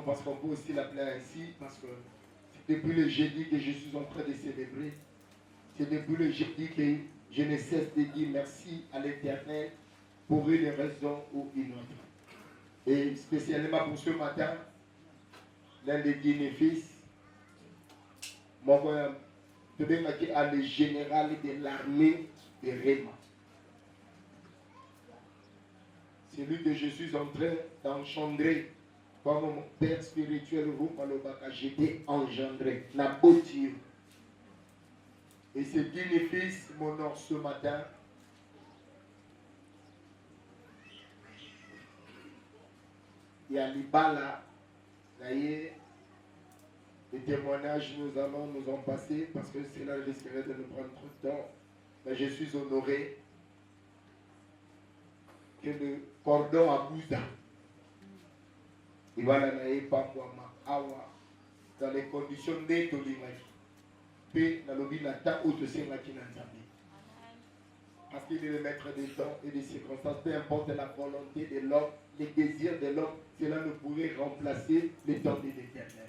Parce qu'on peut aussi l'appeler ainsi, parce que c'est depuis le jeudi que je suis en train de célébrer. C'est depuis le jeudi que je ne cesse de dire merci à l'Éternel pour une raison ou une autre. Et spécialement pour ce matin, l'un des bénéfices, mon frère, le général de l'armée de Réma. C'est lui que je suis en train d'engendrer. Comme mon père spirituel, j'étais engendré. Et ce bénéfice m'honore ce matin. Il y a Libala, d'ailleurs, Les témoignages, nous allons nous en passer parce que cela risquerait de nous prendre trop de temps. Mais je suis honoré que le cordon à Bouza, il va l'anaïer pas moi, awa, dans les conditions d'étolimaki. Puis, dans le but, l'attaque ou de ces machines. Parce qu'il est le maître des temps et des circonstances, peu importe la volonté de l'homme, les désirs de l'homme, cela ne pourrait remplacer les temps de l'Éternel.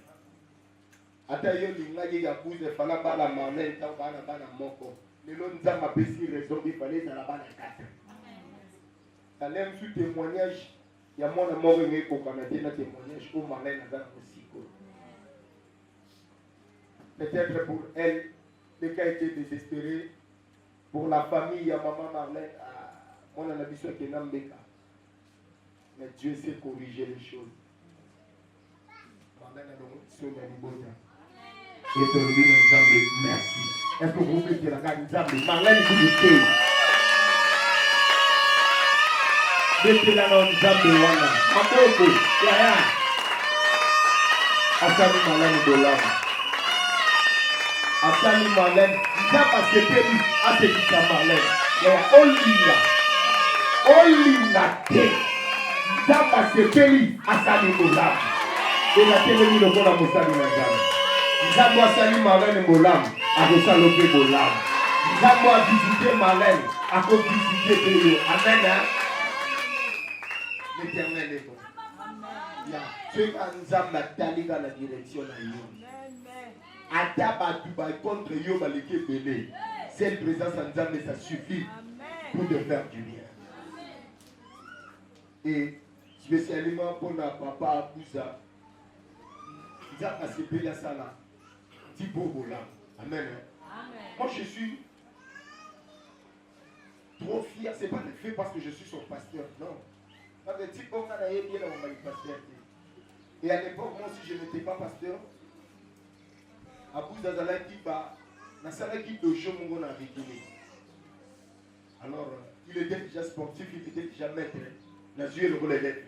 Atayo lingaye ya kuze fala bala mamen ta bana bana moko. Lelo nzamba pesi raison il fallait ça la bana quatre. Ça l'aime sous témoignage, il y a mon amour et ko Canada na témoignage au malin na dans aussi. Peut-être pour elle, le cas était désespéré. Pour la famille, il y a maman Marlène, mon ambition qui est Nambeka. Mais Dieu sait corriger les choses. Marlène a donc sauvé les bonnes. Et te remercie dans Nzambé. Merci. Est-ce que vous mettez la garde Nzambé? Marlène, vous dites. Mettez la dans Nzambé. Amoko, Yaya. Asami Marlène Bolam. Asami Marlène. Ça parce que Péri a ce qui t'a Marlène. Olina te. Ça parce que Péri a sali Bolam. Et la télé le bon à Moussali Nazam. Zamo a sali Marlène Bolam. A Rosalopé Bolam. Zamo a visité Marlène. A visité Péri. Amen. L'Éternel est bon. Ceux qui ont dans la direction de Yon. Ataba Dubaï contre Yoba Leke Bélé. Cette présence en Nzambe, ça suffit pour te faire du bien. Et spécialement pour la papa Abouza, Nzambe a séparé la sala. Thibaut Bola. Amen. Moi je suis trop fier. C'est pas le fait parce que je suis son pasteur. Non. Parce que Thibaut on a bien là on pasteur. Et à l'époque, moi aussi je n'étais pas pasteur. Abouza Zalaki ba na salaki dojo mongo na Rikini. Alors il était déjà sportif, il était déjà maître. Na joué le rôle d'être.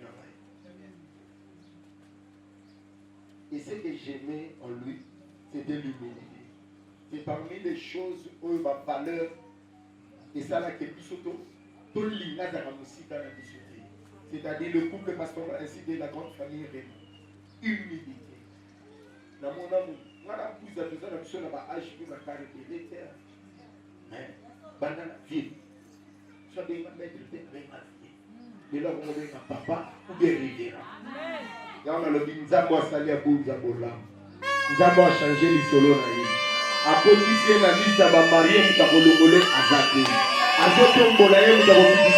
Et ce que j'aimais en lui, c'était l'humilité. C'est parmi les choses où ma valeur et ça là qui est plus surtout tout l'ina dans la musique dans la société. C'est-à-dire le couple pastoral ainsi que la grande famille réunie. Humilité. Dans mon amour. On a plus de besoin de sur la âge pour la carrière de l'Éther. Mais, banane vie. Soit des maîtres de ma vie. Mais là, on est un papa ou bien rivière. Et on a le dit, nous avons salé à bout, nous avons changé les solos. À condition la liste à ma mariée, nous avons le à Zaki. À Zotombolaye, nous avons dit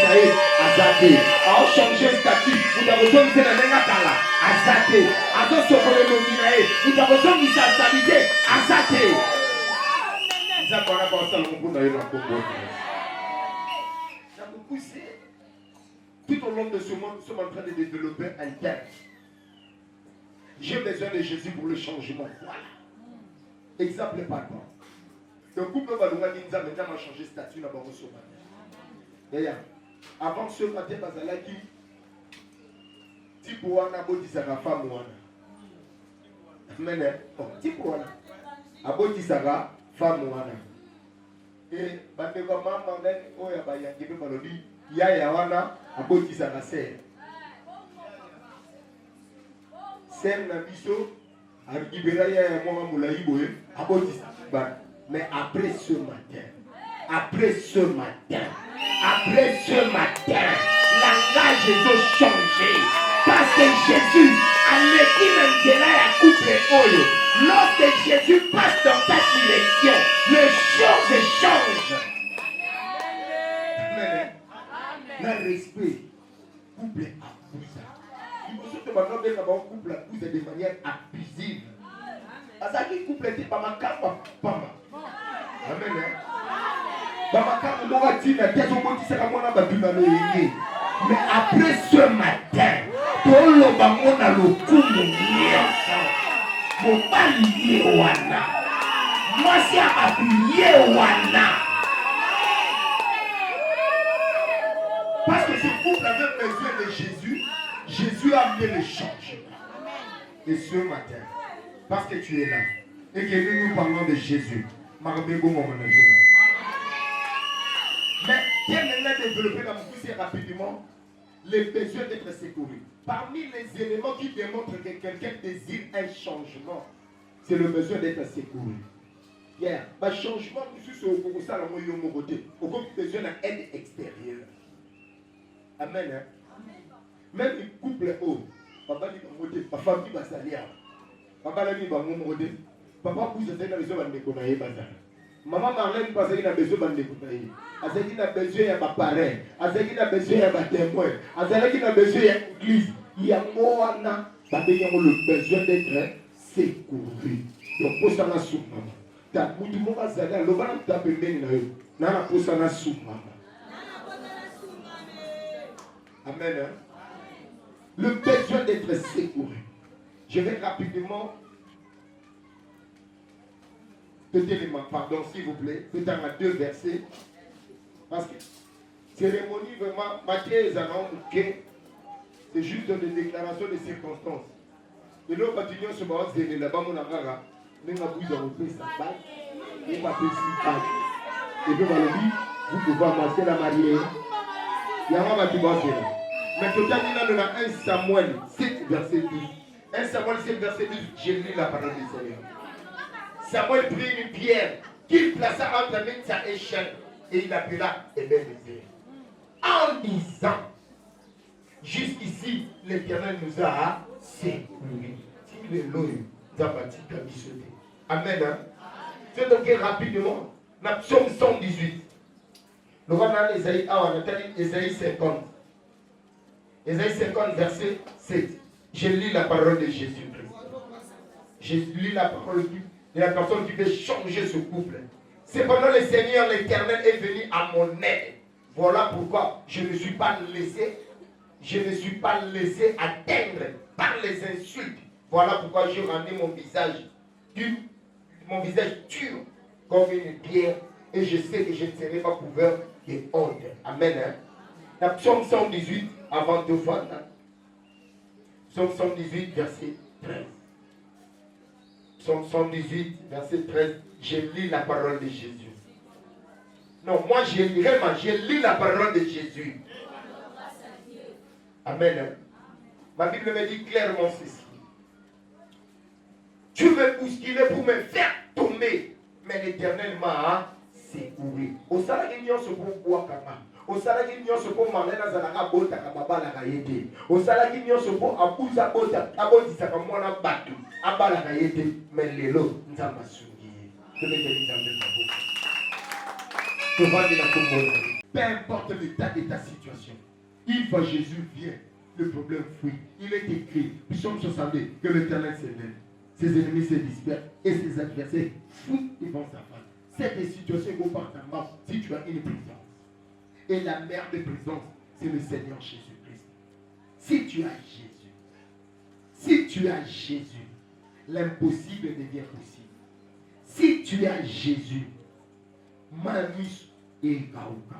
à Zaki. À changer le statut, nous avons donné la Nengatala. Azate, azosokole nominae, nous avons besoin de sa stabilité, azate. Nous avons pensé à l'ombre dans le Congo. J'ai beaucoup poussé. Tout au long de ce monde, nous sommes en train de développer un thème. J'ai besoin de Jésus pour le changement. Voilà. Exemple pardon. Le couple va nous dire que nous avons changé de statut d'abord ce matin. D'ailleurs, avant ce matin, Bazalaki. Tipo wana abotisaka femme wana. Amen. Tipo wana abotisaka femme wana. Et bandeko mama ndani oya bayangi pe balobi yaya wana abotisaka sœur. Sœur na biso aribera yaya mwa mulayi boye abotisa ba. Mais après ce matin, langage est changé. Parce que Jésus a laissé maintenant la coupe oyo. Lorsque Jésus passe dans ta direction, les choses changent. Amen. Le respect, couple abusif. Il faut surtout maintenant bien avoir un couple abusif de manière abusive. Parce que couple était pas ma carte, pas ma. Amen. Bamaka mouva tina tezo moti saka mwana babima lo yenge. Mais après ce matin, tolo bamona lokumu nyonso. Mobali ye wana. Mwasi abapiye wana. Parce que ce couple avait besoin de Jésus. Jésus a amené le changement. Et ce matin, parce que tu es là. Et que nous parlons de Jésus. Mais bien maintenant développer dans mon poussé rapidement les besoins d'être secouru. Parmi les éléments qui démontrent que quelqu'un désire un changement, c'est le besoin d'être secouru. Hier, le changement, c'est au Congo, ça, au Congo, besoin d'aide extérieure. Amen. Hein? Même les couples hauts, papa dit ma famille va salir. Papa dit va m'aider. Papa pousse à cette besoin de connaître bazar. Maman Marlène parce qu'il a besoin de connaître. Azaki a besoin de parrain. Azaki a besoin de témoin. Azaki a besoin d'église. Il y a moana, le besoin d'être secouru. Donc pour ça la soupe maman. Ta mutu mo bazali le bana ta pembeni na yo. Na pour ça la soupe maman. Amen. Hein? Le besoin d'être secouru. Je vais rapidement pardon s'il vous plaît, peut-être à 2 versets. Parce que cérémonie vraiment, Matthieu et Zanon, c'est juste une déclaration de circonstances. Et là, on se base de là-bas, mon agara, nous avons fait sa bague, nous avons fait 6 bagues. Et puis, vous pouvez amasser la mariée. Il y a un qui va faire. Mais totalement, nous avons 1 Samuel 7, verset 12. 1 Samuel 7, verset 12, j'ai lu la parole du Seigneur. Samuel prit une pierre qu'il plaça entre sa échelle et il appela Ebenezer. En disant, jusqu'ici, l'Éternel nous a secourus. Si le loyau nous a bâti comme il. Amen. Hein? C'est donc rapidement, dans Psaume 118. Nous allons dans Ésaïe 1, on a dit Ésaïe 50. Ésaïe 50, verset 7. Je lis la parole de Jésus-Christ. Je lis la parole de la personne qui veut changer ce couple. Cependant, le Seigneur, l'Éternel, est venu à mon aide. Voilà pourquoi je ne suis pas laissé atteindre par les insultes. Voilà pourquoi j'ai rendu mon visage dur comme une pierre. Et je sais que je ne serai pas couvert de honte. Amen. Hein? La Psaume 118, avant de voir. Psaume 118, verset 13. Psaume 118, verset 13. Je lis la parole de Jésus. Non, moi je lis la parole de Jésus. Amen. Ma Bible me dit clairement ceci. Tu me bousculer pour me faire tomber, mais l'Éternel m'a secouru. Au salaire qui se pour boire kama. Au salaire qui se pour malena zalaka bota kababa la kayete. Au salaire qui se pour abuza bota abondisa kama na batu abala kayete, mais lelo nzamba sungi. Je vais te dire. Peu importe l'état de ta situation, une fois Jésus vient, le problème fuit. Il est écrit, Psaume 62, que l'Éternel s'élève. Ses ennemis se dispersent et ses adversaires fuient devant sa face. Cette situation est comportement si tu as une présence. Et la mère de présence, c'est le Seigneur Jésus-Christ. Si tu as Jésus, l'impossible devient possible. Si tu as Jésus, Manus et Gaouka.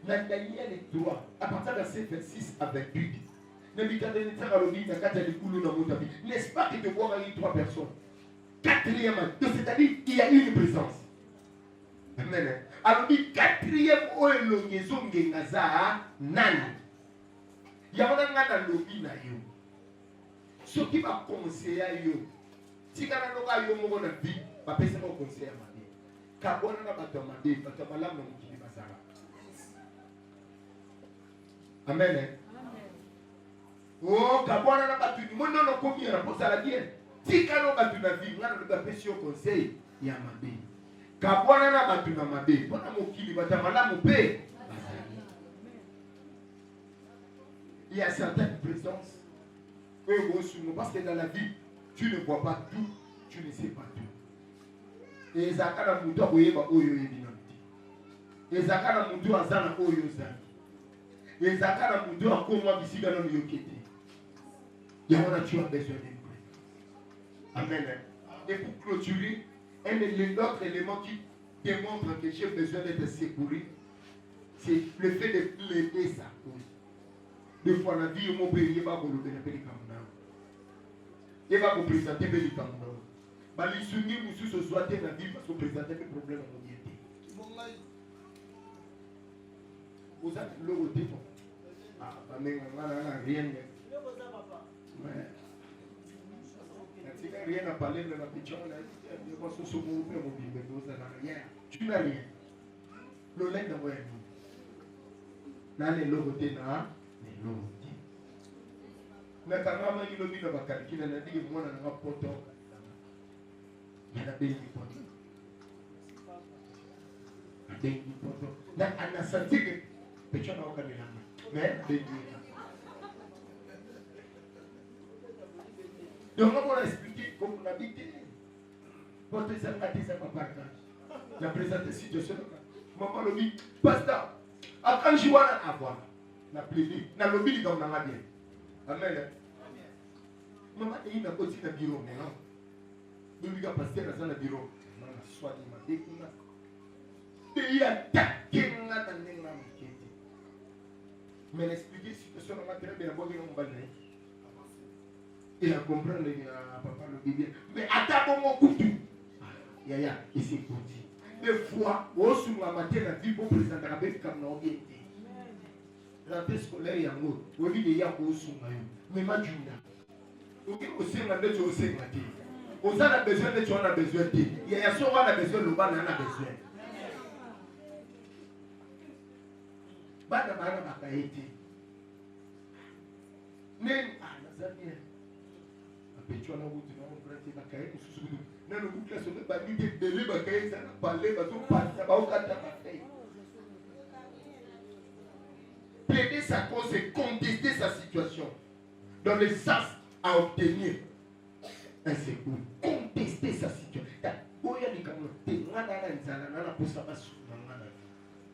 Dans Daniel 3, à partir de verset 26 à 28, n'est-ce pas que de voir avec 3 personnes? Quatrièmement, c'est-à-dire qu'il y a une présence. Amen. Alors, le quatrième, il y a un lobby. Ce qui va conseiller à eux, si vous avez un vie, va passer mon conseil à ma vie. Car on a demandé, amen. Oh, kabwana na batu ni mono no komi na posala bien. Tika no batu na vie, ngana no pesi au conseil ya mabe. Kabwana na batu na mabe, bona mokili bata malamu pe. Il y a certaines présences parce que dans la vie, tu ne vois pas tout, tu ne sais pas tout. Et zakana mutu akoyeba oyo yebinamti. Et zakana mutu azana oyo zaki. Et zakana mutu akoma bisika no yokete. Il y a tu as besoin d'une présence. Amen. Et pour clôturer, l'autre élément qui démontre que j'ai besoin d'être secouru, c'est le fait de plaider sa cause. Des fois, la vie, mon pays, va vous le bénéficier comme ça. Il va vous présenter les camps. Les soumis vous se soit dans la vie parce que vous présentez des problèmes à l'obéité. Vous avez le côté. Ah, mais on n'a rien. Rien à parler de la petite. Tu n'as rien. Le lait d'envoyer nous. N'a les logotés, n'a les logotés. N'a qu'à maman, il a mis le bacal qui n'a dit que moi, on a un poteau. Il y a des poteaux. Des poteaux. N'a pas senti que petit n'a aucun élan. Mais, des donc, on a expliqué comment on habite. Votre sympathie, ça va partager. La présente situation. Maman le dit, pasteur, à quand je vois à avoir, la plaidé, na lobby comme on a bien. Amen. Maman, il m'a côté dans le bureau, mais non. Nous lui pasteur dans le bureau. Non, soit il m'a dit qu'il m'a. Il a attaqué dans le mais l'expliquer situation on va très bien voir qu'on va aller. Il a compris papa le dit mais attends mon coup. Yaya, il s'est dit. Des fois, au sous la matière la vie pour présenter avec comme non bien. Rentrée scolaire y a mot. Au lieu de y a au sous maillot. Mais ma juna. Au lieu de se demander tu sais matin. Aux a besoin de tu en as besoin de. Il y a souvent on a besoin le bas on a besoin. Bana bana bakaiti. Nem nazamia. Apetwa na wuti na mprati bakaiti susudu. Na no bukla so ba ni de dele bakaiti na parler ba to passa ba okata bakaiti. Plaider sa cause et contester sa situation dans le sens à obtenir un secours. Contester sa situation. Boya ni kama te ngana na nzala na posa ba su ngana.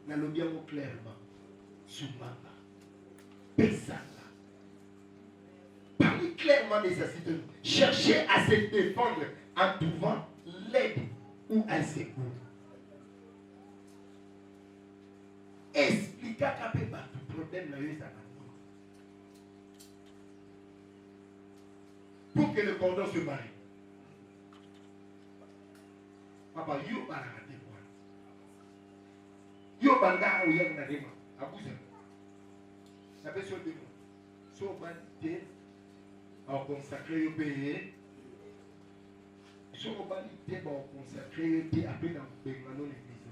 Na lo bien clairement. Soumaka, Pesaka. Parlez clairement des situations. Cherchez à se défendre en trouvant l'aide ou un secours. Expliquez à peu près tout problème dans les pour que le cordon se marie. Papa, yo va rater quoi? Yo banga ou yo n'arrive. Abusé. La personne de nous. Soit validé, en consacré au pays. Soit validé, en consacré au pays. Après, dans le l'église.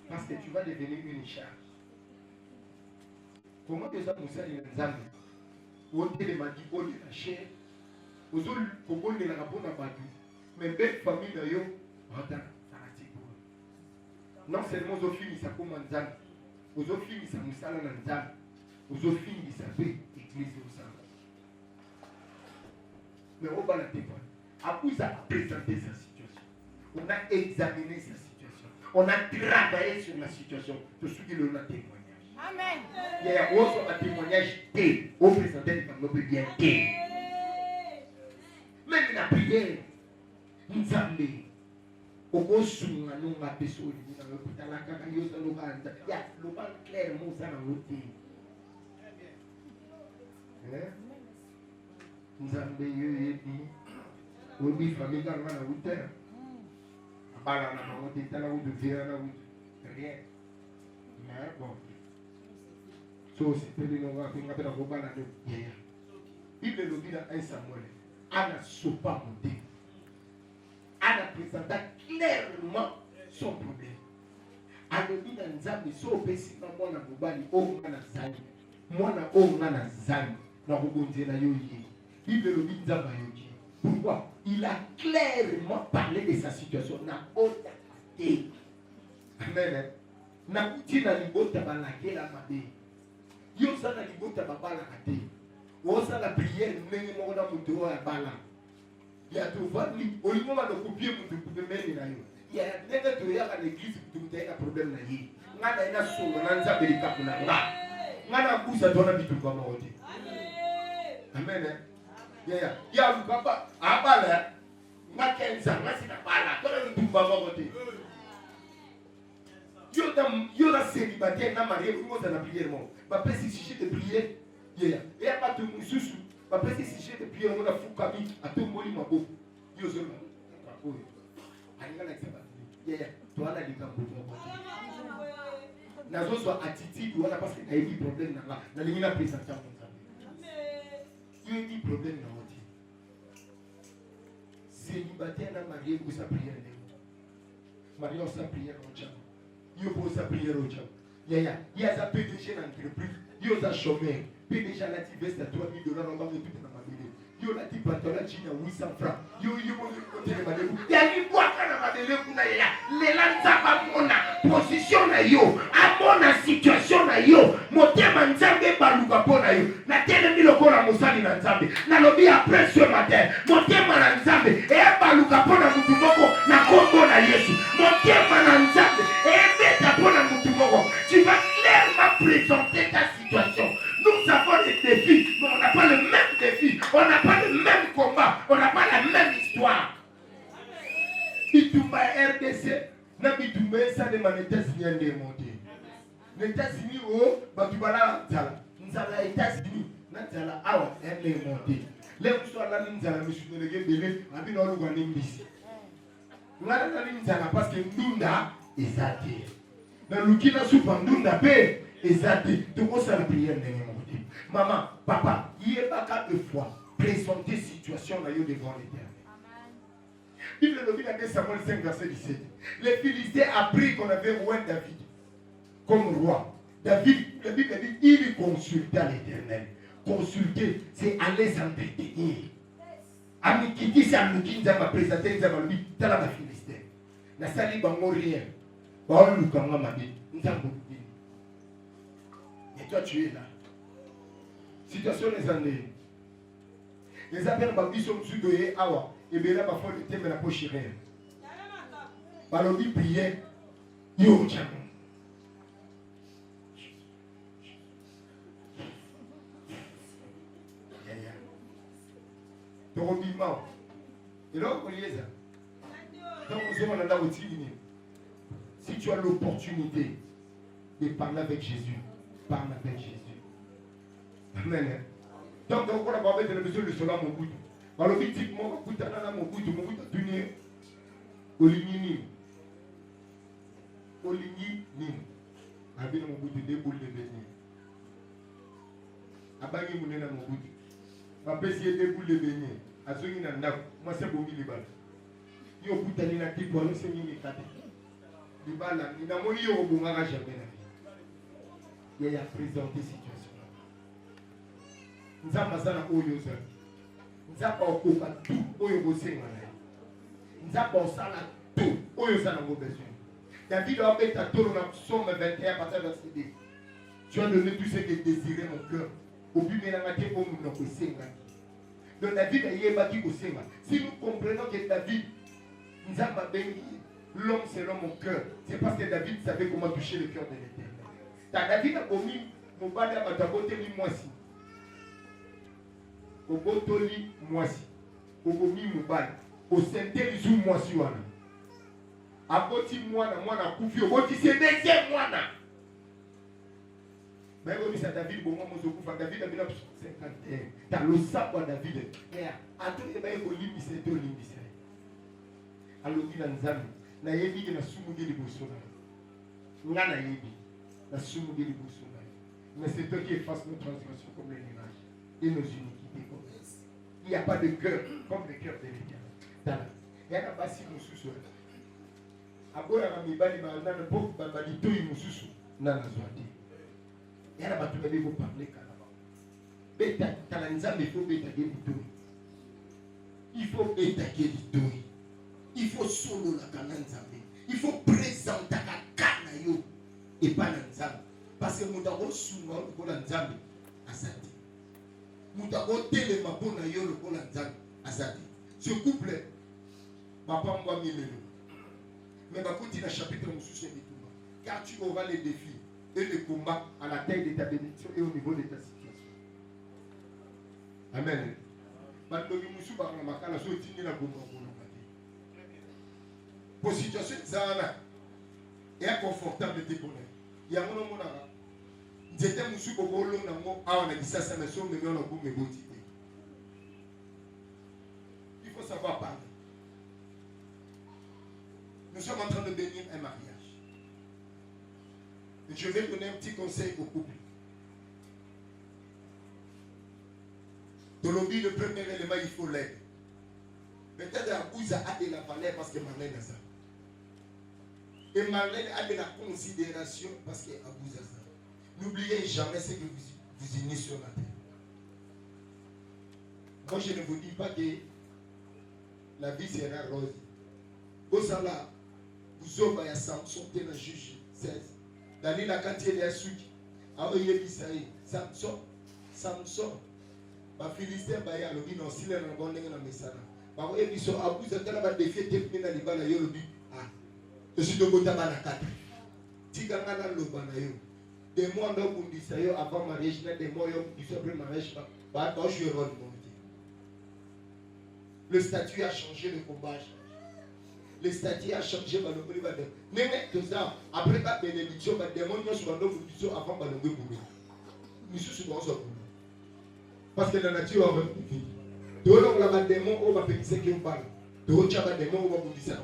Parce que tu vas devenir une charge. Comment que ça nous sert les âmes? On te les m'a dit, on les lâche. Aux autres, on les a rapport à Badou. Mais belle famille d'ailleurs, non seulement aux filles, ça commence à aux autres filles, ça nous sale dans les âmes. Aux autres filles, ça fait église au sang. Mais on va la témoigner. Après, ça a présenté sa situation. On a examiné sa situation. On a travaillé sur la situation. Je suis dit, on a témoignage. Amen. Il y a un témoignage T. On présentait comme nous bien T. Même la prière, nous avons okosunga nunga pesoli na l'hôpital kaka yosa lobanda ya lobanda clair moza na route nzambe yebi obi famille dans la route bala na monte tala ou de via na route rien mais bon so c'était de nous rappeler na robala de yaya Bible le dit dans 1 Samuel ana sopa monte ana présenta clairement son problème. Alobi na nzambe so opesi na mwana mobali o ngana zali. Mwana o ngana zali na kobonzela yo ye. Bible lobi nzambe yoki. Pourquoi? Il a clairement parlé de sa situation na ota te. Amen. Na kuti na libota balakela mabe. Yo sa na libota babala kate. Wo sa la prière ndenge moko na mutu ya bala. Ya tuvali olingo ba copier mutu kumemeni na yo. Ya nenge to ya ka l'église tumuteka problème na yi. Ngana ina songo na nzambe likapuna nga. Ngana kusa tona bitu kwa maote. Amen. Ya ya baba abala ngakenza ngasina bala tona ntumba maote. Yo la célibataire na marié vous na prière mon. Ba pesi sujet de prière. Ya pas tout mususu Après, si j'ai des prières, on a fou kami, à tout le monde, il m'a beau. Yo, je m'en. Toi, là, les gars, nazo soit attitude wana parce que na yebi problème na na lingi na présenter en Nzambe. Yo yebi problème na oti. Célibataire na marié pour sa prière ndeko. Marié on sa prière au tcham. Yo pour sa prière au tcham. Ya za PDG na entreprise. Yo za chômeur. PDG la ti veste à $3,000 on va tout na mabele. Yo la ti pantalon china 800 francs. Yo mo côté de madele. Ya ni boaka na madele kuna ya. Lela nzaba mona position na yo. Amona situation na yo. Motema nzambe baluka pona yo. Na tele miloko na musali na nzambe. Na lobi après ce matin. Motema na nzambe e baluka pona mutu moko na kombo na Yesu. Motema na nzambe e beta pona mutu moko. Tu vas clairement présenter ta situation. Nous avons des défis, mais on n'a pas le même défi. On n'a pas le même combat. On n'a pas la même histoire. Itumba RDC, na bitumba ça de man États-Unis en démonté. Les États-Unis oh, batubala nzala. Nzala États-Unis, na nzala awa en démonté. Les musoa la nzala monsieur de gebele, abino lu ngani mbisi. Ngana na nzala parce que ndunda ezate. Na lukina supa ndunda pe ezate. Tout ça la prière ndenge. Maman, papa, il y a pas de fois présenter situation là devant l'Éternel. Bible le dit dans 2 Samuel 5 verset 17. Les Philistins apprirent qu'on avait roi David comme roi. David, la Bible dit, il consulta l'Éternel. Consulter, c'est aller s'entretenir. Amikiti, c'est Amikinza m'a présenté, Nzama lui, t'as la Philistin. Na sali bango rien. Ba lu kanga mabi, Nzambo. Et toi tu es là. Situation les années. Les appels babi sont sudoye awa. Et bien là, parfois, le thème est la poche rien. Balobi prière. Yo, tiens. Torobiment. Et là, on y est ça. Donc, si tu as l'opportunité de parler avec Jésus, parle avec Jésus. Amen. Donc, on va avoir besoin de cela, mon bout. Alors, typiquement, mon bout, tuné. Oligni. Avec mon bout de déboule de béni. Abagi mounena mon bout. Ma pèse déboule de béni. Azoni na nab. Moi, c'est bon, il yo boutani na tipo, nous c'est mini kate. Libala, il n'a moni yo bonga jamais. Il y a présenté situation. Nzamba sana oyo za. Nzamba okoka tout oyo bosenga na. Nzamba osala tout oyo za na ngo besoin. David a fait ta tour dans Psaume 21 partir verset 2. Tu as donné tout ce que désirait mon cœur. Au but de la matin pour nous kosenga. Donc David a yebaki kosenga. Si nous comprenons que David Nzamba béni l'homme selon mon cœur, c'est parce que David savait comment toucher le cœur de l'Éternel. David a commis mon bada batabote mi moisi. Au botoli moisi. Au bomi mobile. Au senteli zou moisi wana. Aboti mwana mwana kufi. Au boti c'est deuxième mwana. Mais comme ça David bon moi mozokufa David a 1951. T'as le sapo David. Et à tout les bails olimbi c'est olimbi c'est. Alobi na nzambe na yebi na sumugi liboso na. Ngana yebi na sumugi liboso na. Mais c'est toi qui efface nos transgressions comme les nuages et nos iniquités comme les. Il n'y a pas de cœur comme le cœur de l'Éternel. Il y a un bassi mususu. Aboya na mibali ba na po ba litoi mususu na nazwati. Il y a ba tu ba ko parler kana ba. Beta kana nzambe faut beta ke litoi. Il faut beta ke litoi. Il faut solo la kana nzambe. Il faut présenter la kana yo et pas na nzambe. Parce que muda ko sunga ko na nzambe asati. Muda ko tele mabona yo ko na nzambe asati. Ce couple papa mwa milelo. Mais va continuer à chapitre mususu bituma. Car tu auras les défis et les combats à la taille de ta bénédiction et au niveau de ta situation. Amen. Bandogi musu ba na makala so tini na bomba bomba. Pour situation zana et inconfortable de bonheur. Il y a mon monara. J'étais musu bobolo na mo a on a dit ça mais so me on a boum me botité. Nous sommes en train de bénir un mariage. Et je vais donner un petit conseil au couple. De l'objet, le premier élément, il faut l'aide. Peut-être que Abouza a de la valeur parce que Marlène a ça. Et Marlène a de la considération parce que Abouza a ça. N'oubliez jamais ce que vous unissez sur la terre. Moi, je ne vous dis pas que la vie sera rose. Vous allez, vous aurez à Samson, dans le juge 16. Dans la quantité de Souki, à Oyebisaï, Samson, ma Philistin, Baya, le bin, aussi le Rambon, dans la Messana. Ma Oyebiso, Abouza, dans la défaite, il y a des balles, il y a ah, je suis de Botaba la 4. Tigangana le Banayo. Des mois d'homme qui disent avant mariage, des mois qui sont après mariage, je suis heureux de mon Dieu. Le statut a changé, le combat a changé. Le statut a changé, mais tout ça, après la bénédiction, les démons sont avant de nous boulot. Nous sommes dans ce boulot. Parce que la nature a repris. Tout le monde a des démons, on va pétisser qui on parle. Tout le monde a des démons, on va vous dire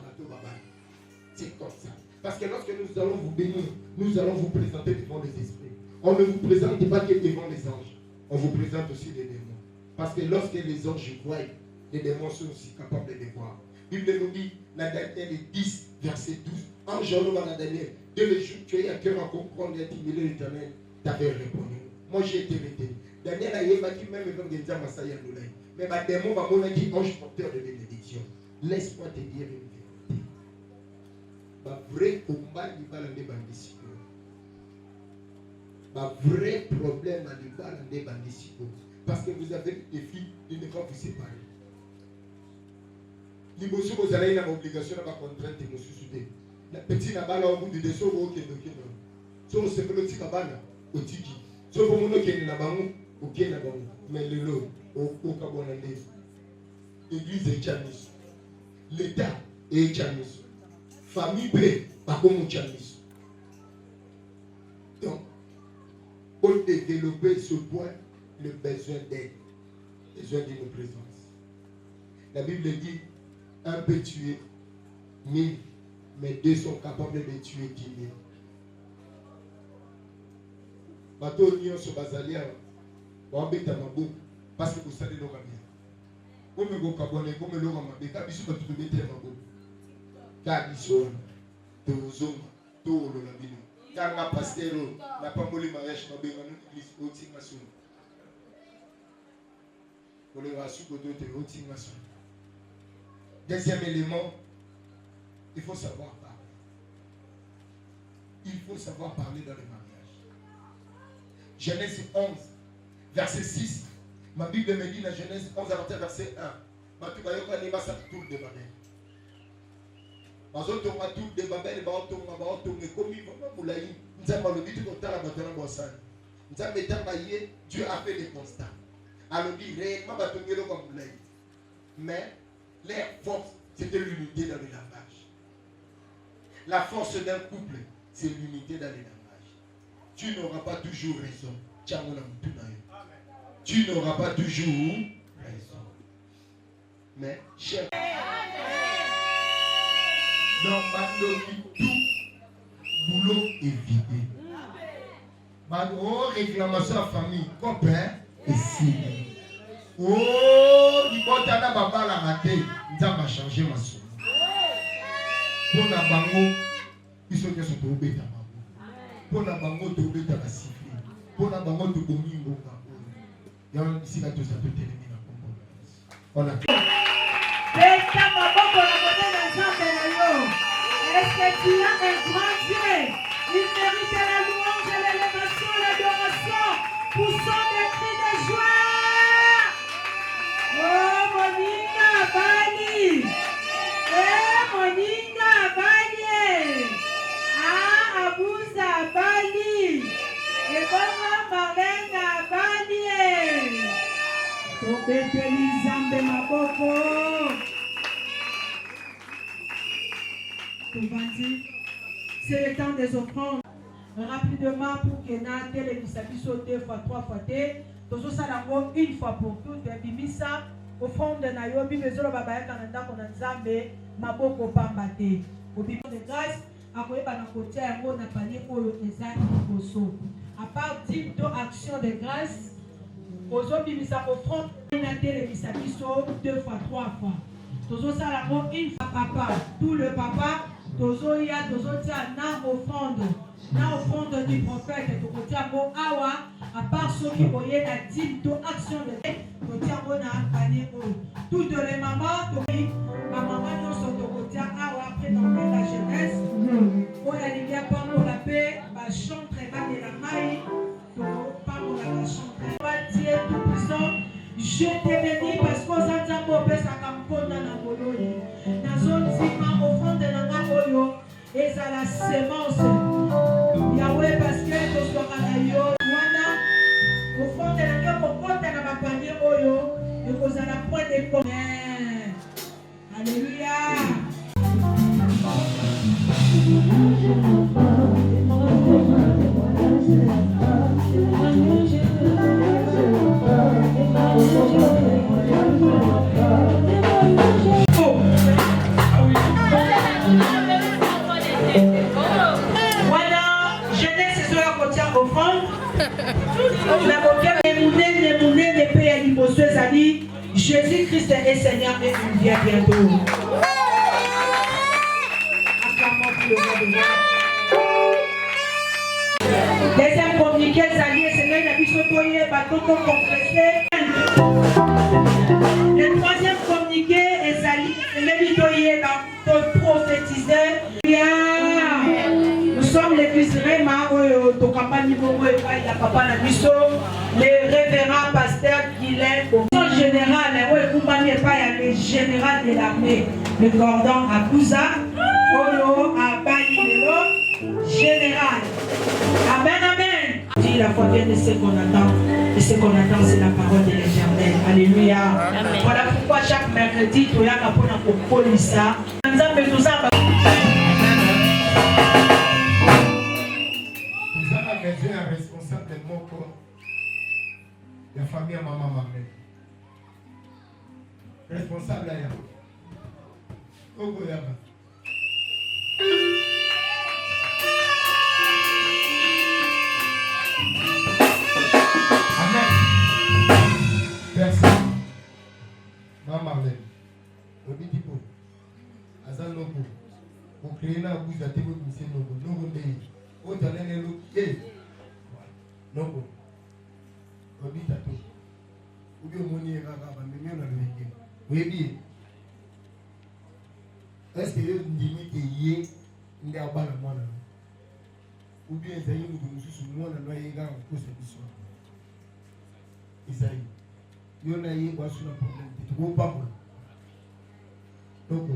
c'est comme ça. Parce que lorsque nous allons vous bénir, nous allons vous présenter devant les esprits. On ne vous présente pas que devant les anges. On vous présente aussi les démons. Parce que lorsque les anges voient, les démons sont aussi capables de les voir. La Bible nous dit, dans Daniel 10, verset 12, en jour dans Daniel, dès le jour tu as cœur à comprendre et assimiler l'Éternel, tu avais répondu. Moi j'ai été retenu. Daniel a évacué même avec des âmes à Saïa Noulay. Mais ma démon va m'en dire ange porteur de bénédiction. Laisse-moi te dire une vérité. Ma vrai combat n'est pas l'année bandit. Ma vrai problème n'est pas l'année bandit. Parce que vous avez des filles, ils ne vont pas vous séparer. Liboso, vous allez avoir l'obligation de contrainte de nous souder. La petite nabala au bout du dessous, vous qui est donc. So, c'est que le petit cabana, au tiki. So, pour nous qui est là-bas, au qui est là-bas. Mais le lot, au Kabonandé. L'église est Chanis. L'État est Chanis. Famille B, par contre, Chanis. Donc, pour développer ce point, le besoin d'aide, besoin de nos présences. La Bible dit, un peut tuer 1000, mais 2 sont capables de tuer 10 000. Bateau Union sur Basalia, parce que vous savez le rabia. Vous me go cabonné, vous me le ramabé, Kabisu va tout mettre ma boue. Kabisu, Tozoma, Tolo la bino. Kanga Pastero, n'a pas molli mariage, ma béganou, l'église, Otimasun. Pour les rassous, côté Otimasun. Deuxième élément, il faut savoir parler. Il faut savoir parler dans le mariage. Genèse 11, verset 6. Ma Bible me dit dans Genèse 11, verset 1. Ma tu vas y aller, ça tourne de Babel. Ma zone tourne tout de Babel, ma tourne comme il va moulaï. Nous avons le but de faire la bataille en Bossan. Nous avons travaillé, Dieu a fait des constats. Alors, dit réellement, ma tourne le moulaï. Mais leur force, c'était l'unité dans le langage. La force d'un couple, c'est l'unité dans le langage. Tu n'auras pas toujours raison. Tu n'auras pas toujours raison. Mais, cher. Dans Bandoki, tout boulot est vidé. Ma réclamation à famille, copain et signe. Oh, il faut que baba la raté, nous avons changé ma soeur. Pour la bango, ils sont tous au bêta. Pour la bango, tu bêta la siffler. Pour la bango, tu commis un bon il y a un ici là tout ça peut terminer la combat. On a. Est-ce que tu as un grand Dieu? Il mérite la louange, l'élévation, l'adoration pour son cri de joie. Oh, Moninga Bani. Moninga Bani. Ah, Abouza Bani. Et comment Marlène Bani. Tobete Lizambe Maboko. C'est le temps des offrandes. Rapidement pour que na télé bisabiso 2 fois 3 fois T. Tozo salango une fois pour toutes. Bimisa offrande na yo bimezolo baba ya kananda konanzambe maboko pambate. au bilan de grâce, à quoi on a côté un mot n'a pas lié pour le exact au à part 10 actions de grâce, aux autres bimisa offrande, on a télévisé 2 fois, 3 fois. Tozo ça la mot une fois papa, tout le papa, tozo ya tozo tia na offrande du prophète, tozo tia mot awa, à part ceux qui voyaient la 10 actions de grâce, tozo tia mot na panier. Toutes les mamans, ma maman nous sont tozo tia awa après dans la jeunesse, on a dit bien pas pour la paix, ma chambre est mal de la maille. Pas pour la chanter. Dieu tout-puissant, je te bénis parce qu'on s'entend pour faire sa campagne dans la Bologna. Dans zone zima au fond de la Nagoyo, et ça la sémence. Yahweh parce que tu sois à la yo. Au fond de la Nagoyo, au fond de la Mapanier Oyo, et vous allez point de communs. Alléluia. Voilà, jeunesse sur la côtière offrande. La côtière est mounée, les pays à l'imposeux a dit Jésus-Christ est Seigneur et il vient bientôt. Acclamons pour le roi de roi. Deuxième communiqué, alliés, c'est même la bichotoye, bateau compressé. Le troisième communiqué est allié, c'est même bichotoye, bateau prophétisé. Nous sommes les fils Réma, au campagne il y a papa la bicho, les révérends pasteurs Guilain, au général, le général de l'armée, le cordon à Kouza, Olo à Baïlero, général. Amen, amen. Dis la foi vient de ce qu'on attend. Et ce qu'on attend, c'est la parole de l'Éternel. Alléluia. Amen. Voilà pourquoi chaque mercredi, tu as un peu de polissa. Nous avons un responsable de mon corps. La famille à maman m'amène. Responsable à Yahweh. Ogo Yahweh. Marlène, Obitipo, Azanopo, pour créer un bout de table de monsieur Nogo, Nogo Dey, Otanene Loki, Nogo, Obitato, Ubio Moni Raba, Mignon à l'Église. Oui, est-ce que vous dites que hier, il y a un bal à moi ou bien il y a une sous moi, la noyée en cause de l'histoire. Isaïe. Il y a un problème. Tu ne peux pas. Donc,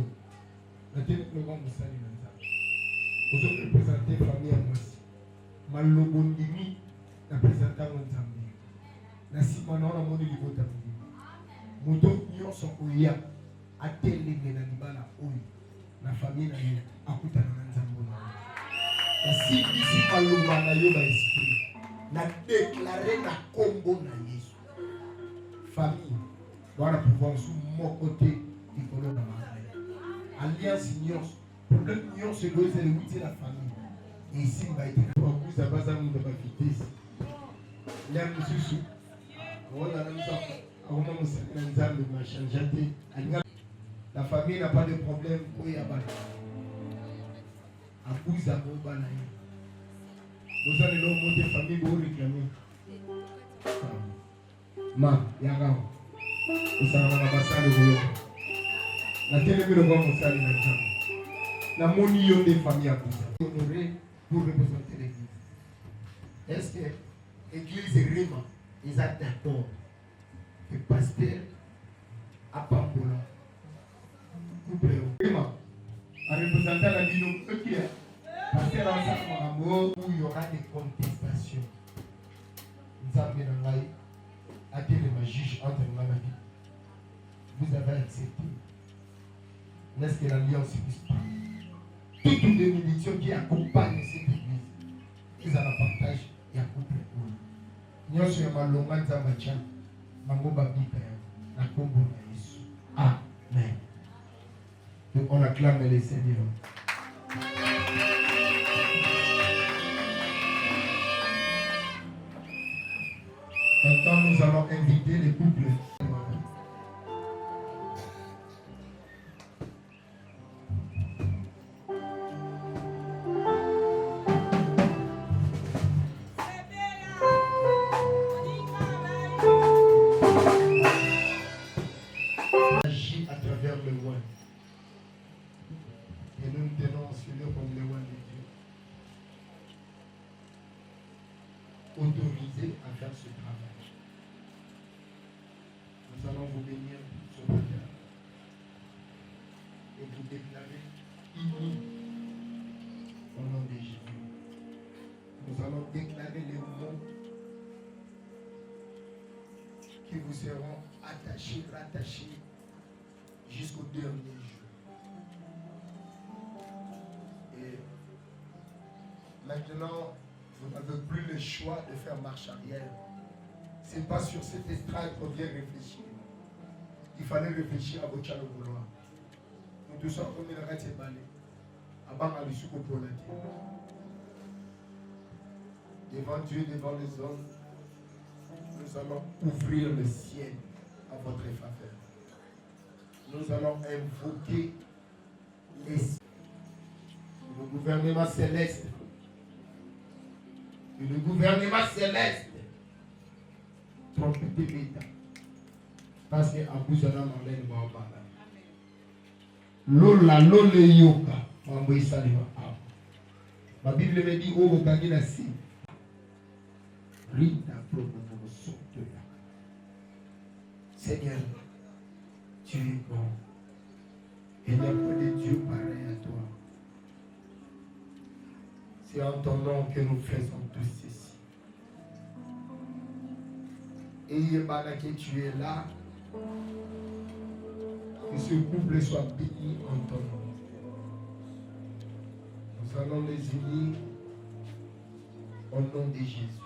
la télé programme de salut dans ça. Vous avez présenté la famille à moi. Malobondimi, la présentation de Zambie. La Simona, on a monté le vote à vous. Moto, ils sont au Yam. À tel niveau, la famille n'a eu à couper dans Zambie. La Sibisi Paloma n'a eu à esprit. N'a déclaré la combo na Yesu. Famille. Voilà pouvoir sous mon côté du colonne à alliance union. Problème union c'est le 8 la famille. Et ici on va être pour vous ça va ça nous de vitesse. Là monsieur voilà nous la famille n'a pas de problème pour y avoir. À vous à vos bananes. Vous allez nous monter famille pour réclamer. Ma yagao. Usanga basali boyo. Na télé le bon musali na jambe. Na moni yo des familles à Kouza. Honoré pour représenter l'église. Est-ce que l'église est vraiment ils sont d'accord que pasteur à Pambola couple vraiment à représenter la vie de qui est pasteur ensemble où il y aura des contestations. Nous avons bien en à dire le juge entre nous la vie. Vous avez accepté. N'est-ce que l'alliance n'existe pas? Toutes les bénédictions qui accompagnent cette église, ils en partagent et accompagnent. Nous sommes à l'Oman Zambachan, Mangoba Bika, la Combo Amen. Donc on acclame les Seigneurs. Maintenant, nous allons inviter les couples. Agis à travers le voile. Et nous nous tenons celui comme le voile de Dieu. Autorisé à faire ce travail. Nous allons vous bénir ce matin et vous déclarer unis au nom de Jésus. Nous allons déclarer les mots qui vous seront attachés, rattachés jusqu'au dernier jour. Et maintenant, vous n'avez plus le choix de faire marche arrière. Ce n'est pas sur cette estrade qu'on vient réfléchir. Il fallait réfléchir à votre chalo vouloir. Nous tous sommes comme une rate balai. Avant à l'issue pour la terre. Devant Dieu, devant les hommes, nous allons ouvrir le ciel à votre faveur. Nous allons invoquer le gouvernement céleste. Et le gouvernement céleste trompeter l'État. Parce que Abouzana m'emmène Bambala. Lola, Lola Yoka, Mamboy Salima. Ma Bible me dit, oh, Bogani la si. Rita Promono Sotoya. Seigneur, tu es bon. Il n'y a pas de Dieu pareil à toi. C'est en ton nom que nous faisons tout ceci. Et Yébana que tu es là, que ce couple soit béni en ton nom. Nous allons les unir au nom de Jésus.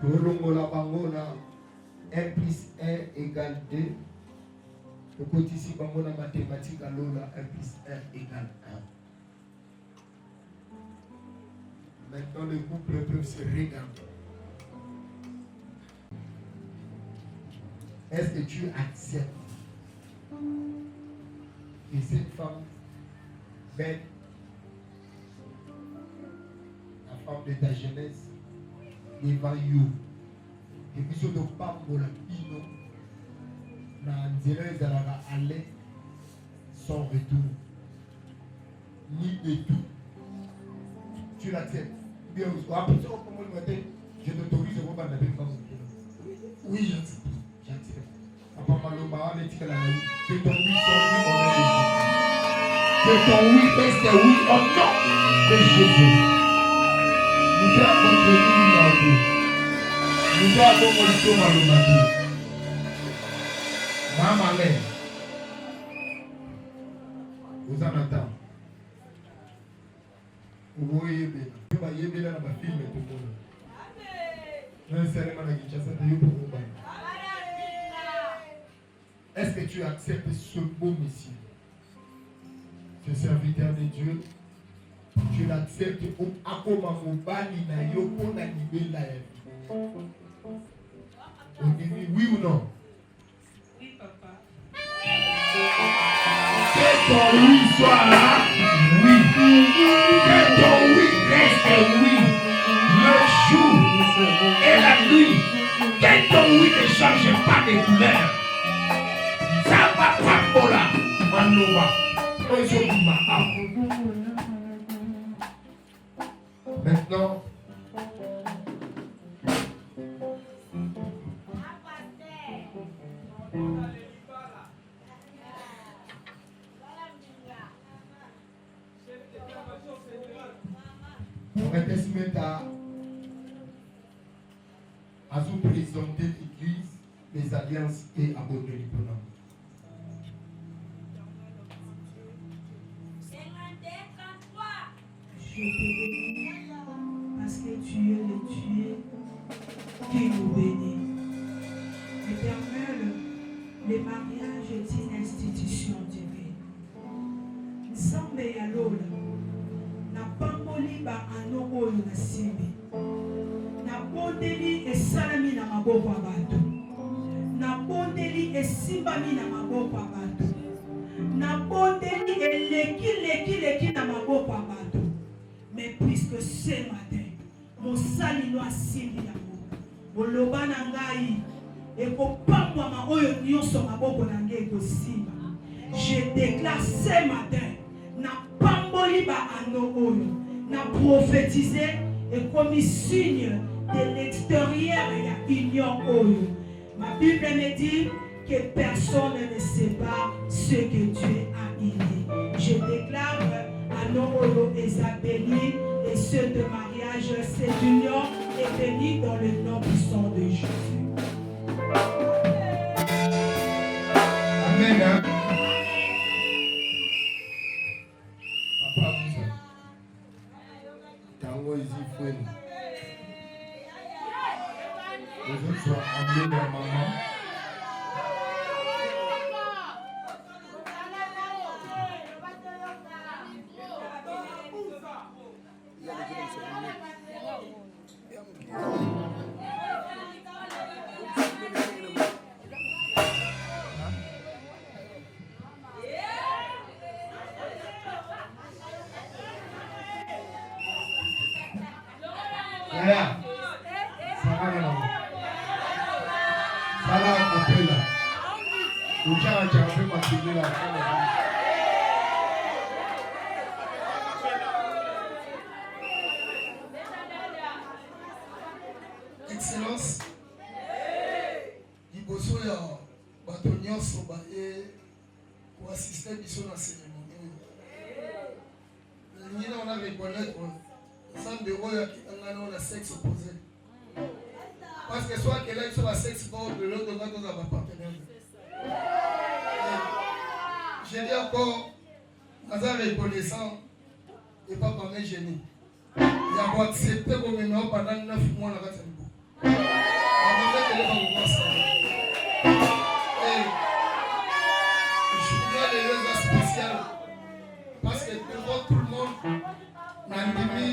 Tolongola bangona 1 plus 1 égale 2. Le côté ici bangona mathématique à l'ola 1 plus 1 égale 1. Maintenant les couples peuvent se regarder. Est-ce que tu acceptes que cette femme belle, la femme de ta jeunesse, devant you, et puis sur le pambo la pino, na dirait d'Alava aller sans retour, ni de tout. Tu l'acceptes. Bien, après ça, je t'autorise au repas de la belle femme. Oui, j'accepte. Papa Maloma, que ton oui soit oui au nom de Jésus. Que ton oui reste oui au nom de Jésus. Nous avons contenu dans nous. Nous avons monité Maloma. Maman mère. Vous en attendez. Vous voyez bien. Vous voyez bien dans ma film et tout le monde. Non seulement la Kinshasa, c'est pour vous. Est-ce que tu acceptes ce beau Messie, ce serviteur de Dieu? Tu l'acceptes comme Akoma Mobali na Yoko na Nibela. Oui ou non? Oui, papa. Que ton oui soit là, oui. Que ton oui reste oui. Le jour et la nuit. Que ton oui ne change pas de couleur. Maintenant, on va se mettre à vous présenter l'Église, les alliances et abonner les pronoms. Je te bénis parce que tu es le Dieu qui nous bénit. Éternel, le mariage est une institution divine. nzambe ya lola napamboli baano oyo nasimbi nabondeli esalami na maboko ya bato nabondeli esimbami na maboko ya bato nabondeli eleki na maboko ya bato. Mais puisque ce matin mosali no asimbi yango boloba na ngai ekopambwama oyo nyonso maboko na ngai ekosimba. Je déclare ce matin na pamboli baano oyo na prophétiser et comme signe de l'extérieur ya union oyo. Ma Bible me dit que personne ne sépare ce que Dieu a uni. Je déclare ano oyo eza béni et ce de mariage, cette union est bénie dans le nom puissant de Jésus. Amen. Papa, tango ici fweni. Les autres sont amenés dans maman. Excellence, liboso ya bato nyonso baye koassiste biso na cérémonie nalingi na ona reconnaître nzambe oyo akitanga na sexe opposé parce que soit akela biso basexe bao de l'autre nga toza bapartenaire. Je dis encore naza reconnaissant et pas par mes génies ya koaccepte komema pendant 9 mois na kati ya libo. Je voudrais les raisons spéciales parce que devant tout le monde, Nandimi,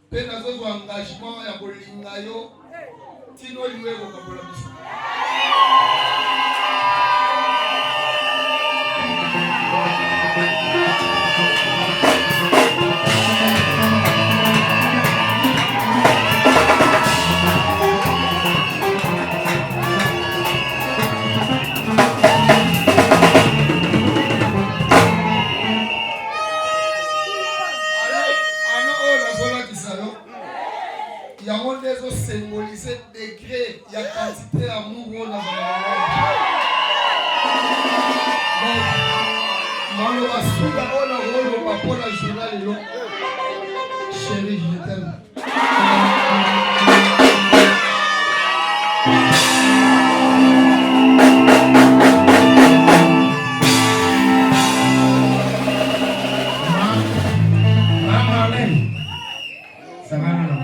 Penazo engagement et Abolingayo, Tino Liwe Vokabolabis. Symboliser degré, il y a quantité d'amour dans la vie. Chérie, je t'aime. Ça va, non?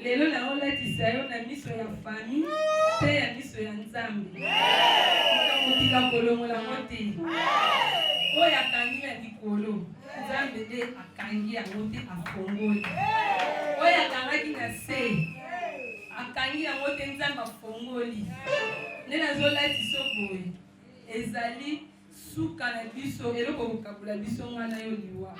Lelo na olatisa yo na miso ya famille te ya miso ya nzambe kotika kolongola mote oyo akangi na likolo nzambe nde akangi yango te afongoli oyo akangaki na se akangi yango te nzambe afongoli nde nazolatisa boye ezali suka na biso eloko kokabula biso ngana yo liwa.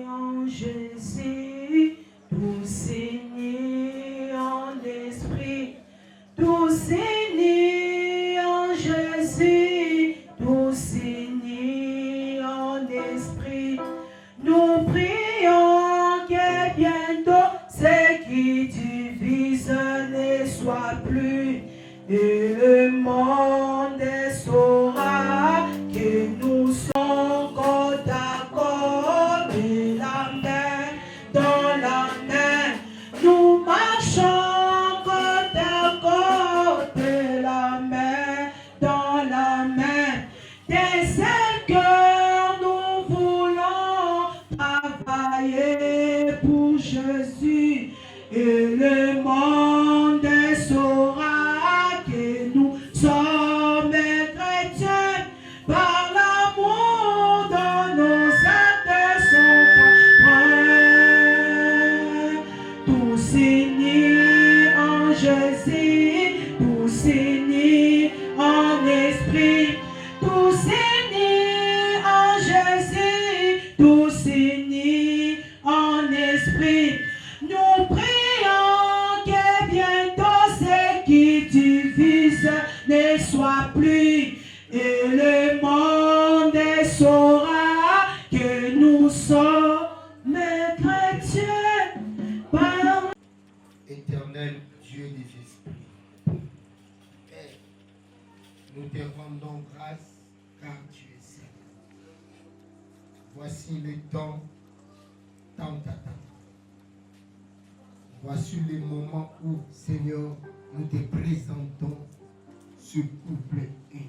En Jésus, tout s'unit en esprit, tout s'unit en Jésus, tout s'unit en esprit. Nous prions que bientôt ce qui divise ne soit plus, et le monde saura que nous sommes côte à côte, et la main dans la main. Nous marchons côte à côte, et la main dans la main. D'un seul cœur, nous voulons travailler pour Jésus, et le monde saura que nous sommes chrétiens. Par l'amour dans nos actes sont empreints. Tout s'unit en Jésus, tout s'unit en esprit, tout s'unit en Jésus, tout s'unit en esprit. Nous prions que bientôt ce qui divise ne soit plus, et le monde saura que nous sommes chrétiens. Par Éternel Dieu des esprits, Père, nous te rendons grâce car tu es Seigneur. Voici le temps tant attendu. Voici le moment où, Seigneur, nous te présentons ce couple uni.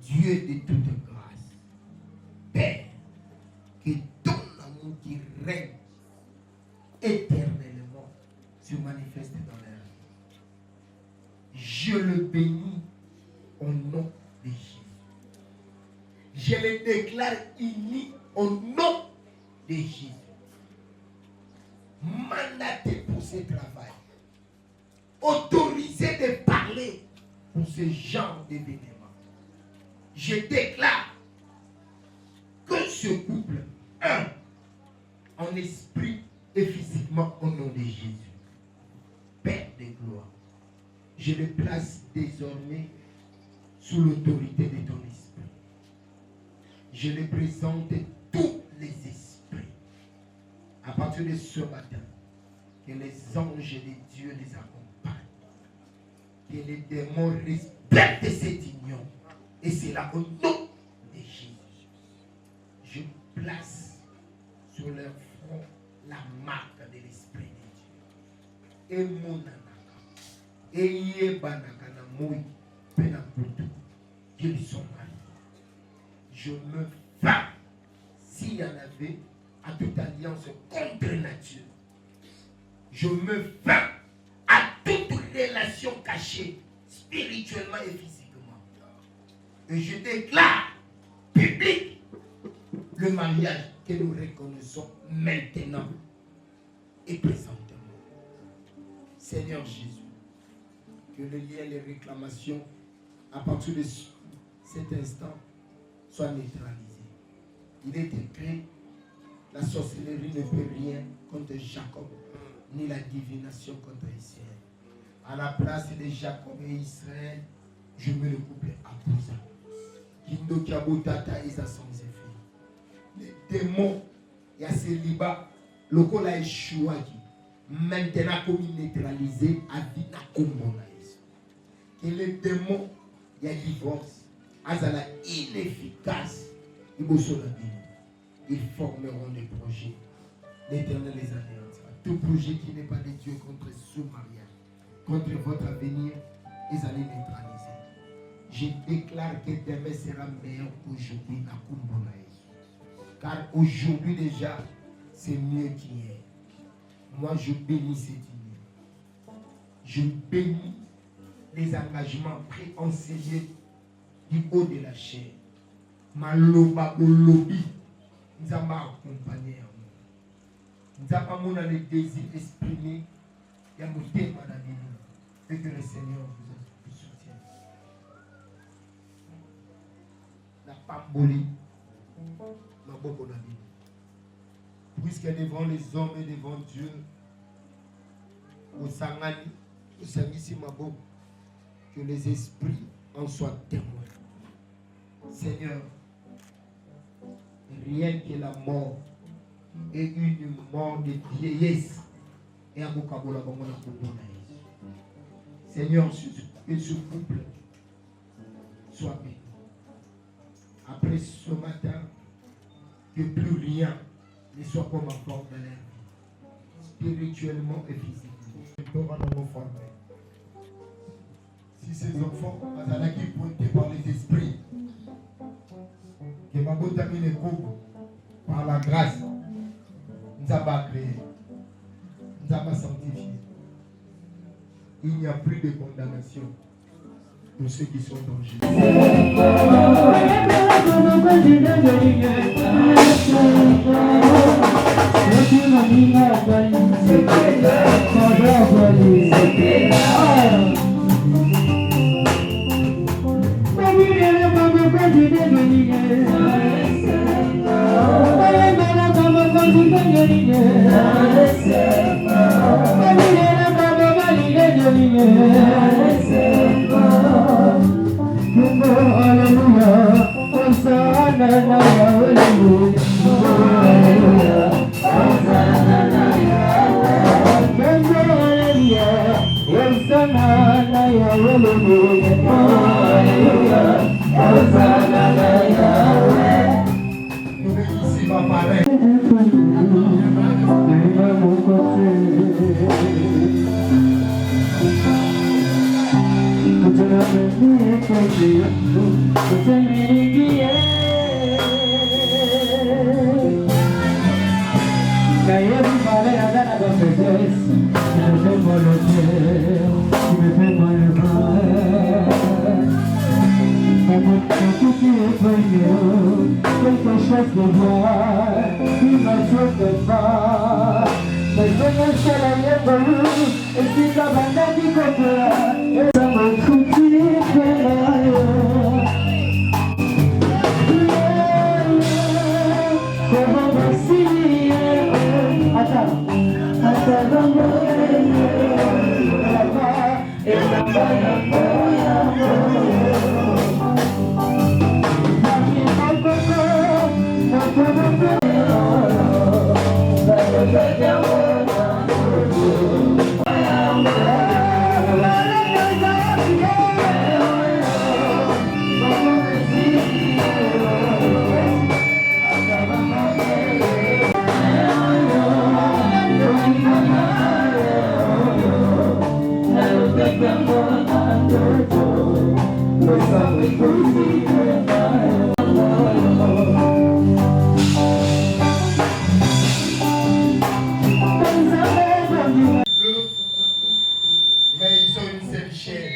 Dieu de toute grâce, Père, que ton amour qui règne éternellement se manifeste dans leur vie. Je le bénis au nom de Jésus. Je le déclare uni au nom de Jésus. Mandaté pour ce travail, autorisé de parler pour ce genre d'événement. Je déclare que ce couple, un, en esprit et physiquement au nom de Jésus, Père de gloire, je le place désormais sous l'autorité de ton esprit. Je les présente tous les esprits. À partir de ce matin, que les anges de Dieu les accompagnent. Que les démons respectent cette union. Et c'est là au nom de Jésus. Je place sur leur front la marque de l'Esprit de Dieu. Et mon anaka. Et yebanaka na moi. Penaputu. Qu'ils sont mariés. Je me bats. S'il y en avait à toute alliance contre nature. Je me bats à toute relation cachée, spirituellement et physiquement. Et je déclare public le mariage que nous reconnaissons maintenant et présentement. Seigneur Jésus, que le lien et les réclamations à partir de cet instant soient neutralisés. Il est écrit, la sorcellerie ne peut rien contre Jacob, ni la divination contre Israël. À la place de Jacob et Israël, je mets le couple à Bouza. Kindo Kiabotata et sa sans effet. Les démons, il y a ces libas, le col a échoué. Maintenant, comme neutralisé, à Vina Kombonaïs. Que les démons, il y a divorce, Azala inefficace, ils formeront des projets. L'Éternel les anéantira. Tout projet qui n'est pas de Dieu contre ce mariage, contre votre avenir, ils allaient neutraliser. Je déclare que demain sera meilleur qu'aujourd'hui à Kumbonaïs. Car aujourd'hui déjà, c'est mieux qu'hier. Moi, je bénis cette union. Je bénis les engagements préenseignés du haut de la chair. Maloba Olobi, nous avons accompagné à nous. Nous avons le désir exprimé et à nous et que le Seigneur vous soutienne. pamboli maboko na bino. Puisque devant les hommes et devant Dieu, au sangani, au sangisi maboko, que les esprits en soient témoins. Seigneur, rien que la mort et une mort de vieillesse et un bokabola comme on a compris. Seigneur, que ce couple soit béni. Après ce matin, que plus rien ne soit comme encore dans l'air, spirituellement et physiquement. Si ces enfants, qui pointés par les esprits, que ma botamine est par la grâce, nous avons créé, nous avons sanctifié. Il n'y a plus de condamnation pour ceux qui sont dans Jésus. Mais ils sont une seule chair.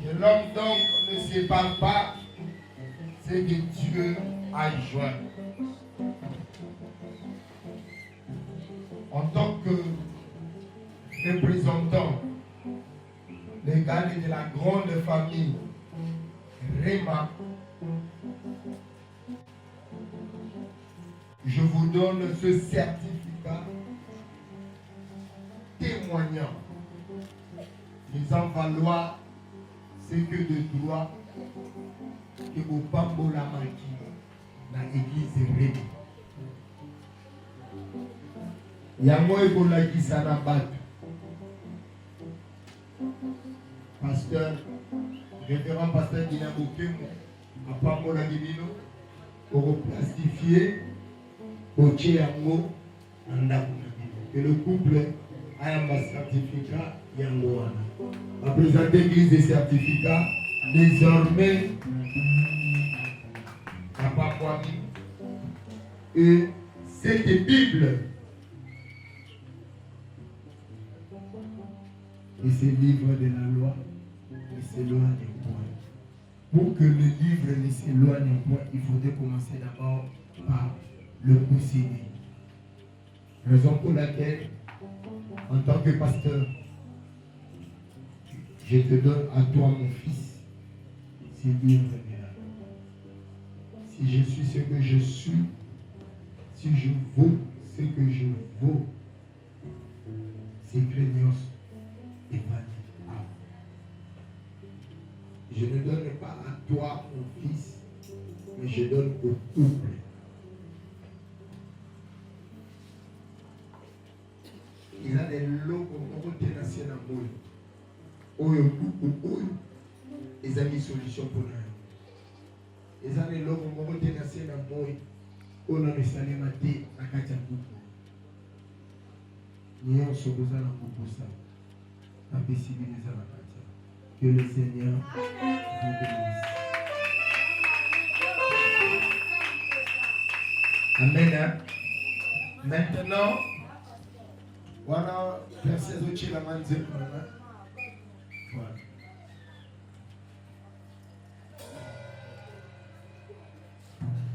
Et l'homme donc ne sépare pas ce que Dieu a joint. En tant que représentant légal de la grande famille Réma, je vous donne ce certificat témoignant, faisant valoir ce que de droit que vous pambola manki dans l'église Réma. Yango ebola kisana batu. Pasteur, révérend pasteur Guina Bokemo, à pambola dimino, pour plastifier au Tchéango, que le couple a un certificat Yangoana. Va présenter l'église des certificats, désormais, Papa Kwami, et cette Bible. Et ces livres de la loi ne s'éloignent point. Pour que le livre ne s'éloigne point, il faudrait commencer d'abord par le posséder. Raison pour laquelle, en tant que pasteur, je te donne à toi, mon fils, ces livres-là. Si je suis ce que je suis, si je vaux ce que je vaux, c'est Crémios et Fanny. Je ne donne pas à toi, mon fils, mais je donne au couple. Il a des logos qui ont été dans le monde. Ils ont une solution pour nous. Ils ont des logos qui ont été dans le monde. On a des salaires à Katia Coupe. Nous sommes sur ça. Que le Seigneur vous bénisse. Amen. Maintenant, voilà, verset 8 la main. Voilà.